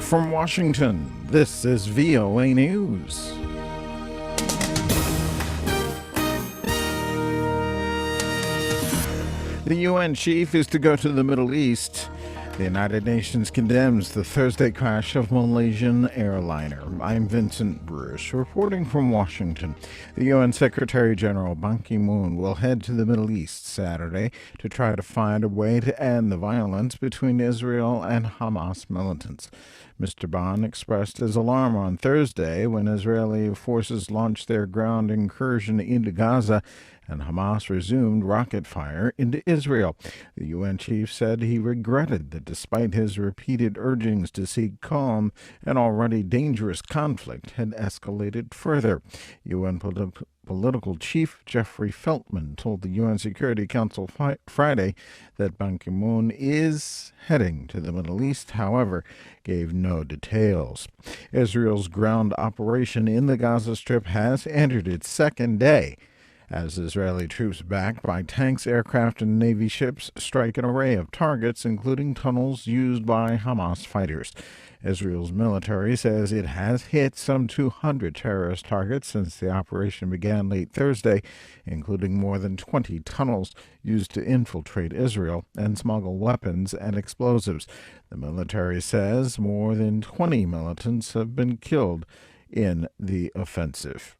from Washington, this is VOA News. The UN chief is to go to the Middle East. The United Nations condemns the Thursday crash of Malaysian airliner. I'm Vincent Bruce, reporting from Washington. The UN Secretary General Ban Ki-moon will head to the Middle East Saturday to try to find a way to end the violence between Israel and Hamas militants. Mr. Ban expressed his alarm on Thursday when Israeli forces launched their ground incursion into Gaza and Hamas resumed rocket fire into Israel. The UN chief said he regretted that despite his repeated urgings to seek calm, an already dangerous conflict had escalated further. UN political chief Jeffrey Feltman told the UN Security Council Friday that Ban Ki-moon is heading to the Middle East, however, gave no details. Israel's ground operation in the Gaza Strip has entered its second day, as Israeli troops backed by tanks, aircraft, and Navy ships strike an array of targets, including tunnels used by Hamas fighters. Israel's military says it has hit some 200 terrorist targets since the operation began late Thursday, including more than 20 tunnels used to infiltrate Israel and smuggle weapons and explosives. The military says more than 20 militants have been killed in the offensive.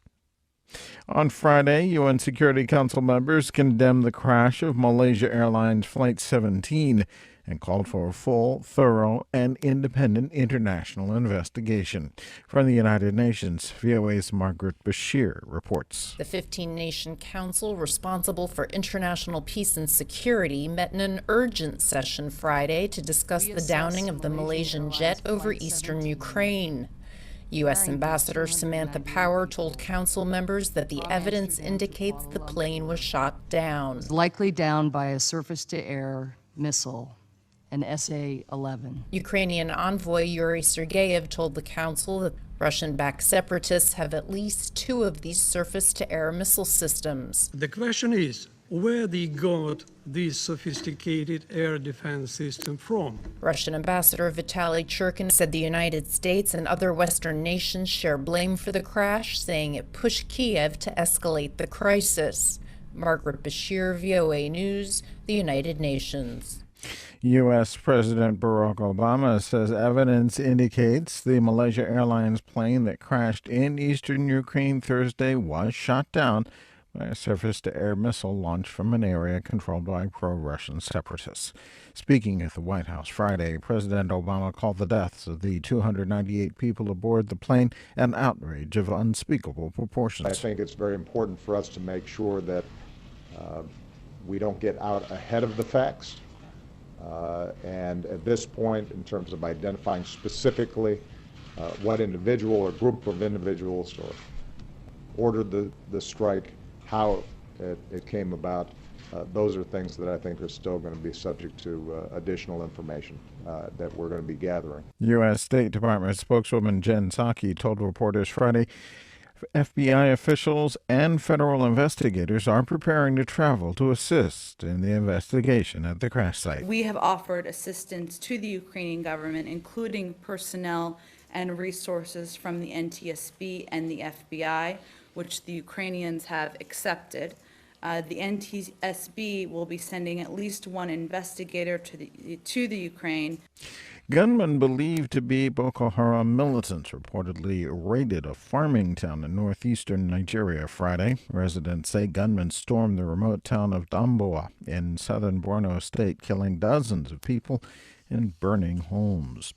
On Friday, UN Security Council members condemned the crash of Malaysia Airlines Flight 17 and called for a full, thorough, and independent international investigation. From the United Nations, VOA's Margaret Bashir reports. The 15-nation council responsible for international peace and security met in an urgent session Friday to discuss the downing of the Malaysian jet over eastern Ukraine. U.S. Ambassador Samantha Power told council members that the evidence indicates the plane was shot down. Likely down by a surface-to-air missile, an SA-11. Ukrainian envoy Yuri Sergeyev told the council that Russian-backed separatists have at least 2 of these surface-to-air missile systems. The question is, where they got this sophisticated air defense system from? Russian Ambassador Vitaly Churkin said the United States and other Western nations share blame for the crash, saying it pushed Kiev to escalate the crisis. Margaret Bashir, VOA News, the United Nations. U.S. President Barack Obama says evidence indicates the Malaysia Airlines plane that crashed in eastern Ukraine Thursday was shot down by a surface-to-air missile launched from an area controlled by pro-Russian separatists. Speaking at the White House Friday, President Obama called the deaths of the 298 people aboard the plane an outrage of unspeakable proportions. I think it's very important for us to make sure that we don't get out ahead of the facts. And at this point, in terms of identifying specifically what individual or group of individuals ordered the strike, how it came about, those are things that I think are still going to be subject to additional information that we're going to be gathering. U.S. State Department spokeswoman Jen Psaki told reporters Friday FBI officials and federal investigators are preparing to travel to assist in the investigation at the crash site. We have offered assistance to the Ukrainian government, including personnel and resources from the NTSB and the FBI, which the Ukrainians have accepted. The NTSB will be sending at least 1 investigator to the Ukraine. Gunmen believed to be Boko Haram militants reportedly raided a farming town in northeastern Nigeria Friday. Residents say gunmen stormed the remote town of Damboa in southern Borno State, killing dozens of people and burning homes.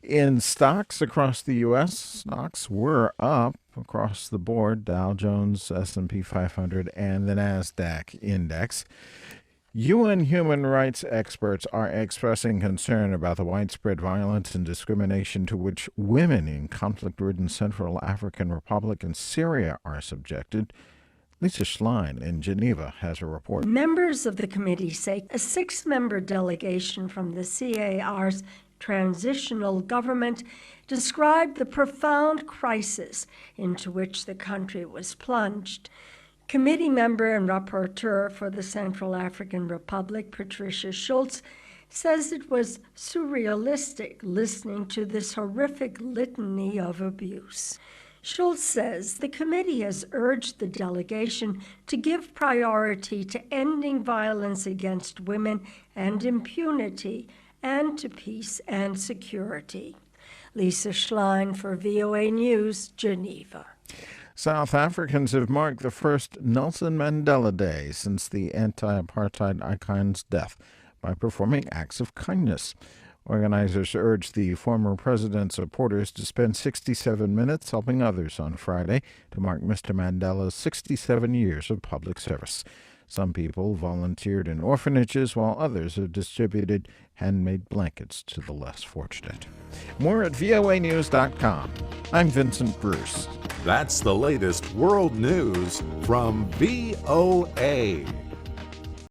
In stocks across the U.S., stocks were up across the board: Dow Jones, S&P 500, and the NASDAQ index. UN human rights experts are expressing concern about the widespread violence and discrimination to which women in conflict-ridden Central African Republic and Syria are subjected. Lisa Schlein in Geneva has a report. Members of the committee say a 6-member delegation from the CAR's transitional government described the profound crisis into which the country was plunged. Committee member and rapporteur for the Central African Republic, Patricia Schulz, says it was surrealistic listening to this horrific litany of abuse. Schultz says the committee has urged the delegation to give priority to ending violence against women and impunity, and to peace and security. Lisa Schlein for VOA News, Geneva. South Africans have marked the first Nelson Mandela Day since the anti-apartheid icon's death by performing acts of kindness. Organizers urged the former president's supporters to spend 67 minutes helping others on Friday to mark Mr. Mandela's 67 years of public service. Some people volunteered in orphanages, while others have distributed handmade blankets to the less fortunate. More at voanews.com. I'm Vincent Bruce. That's the latest world news from VOA.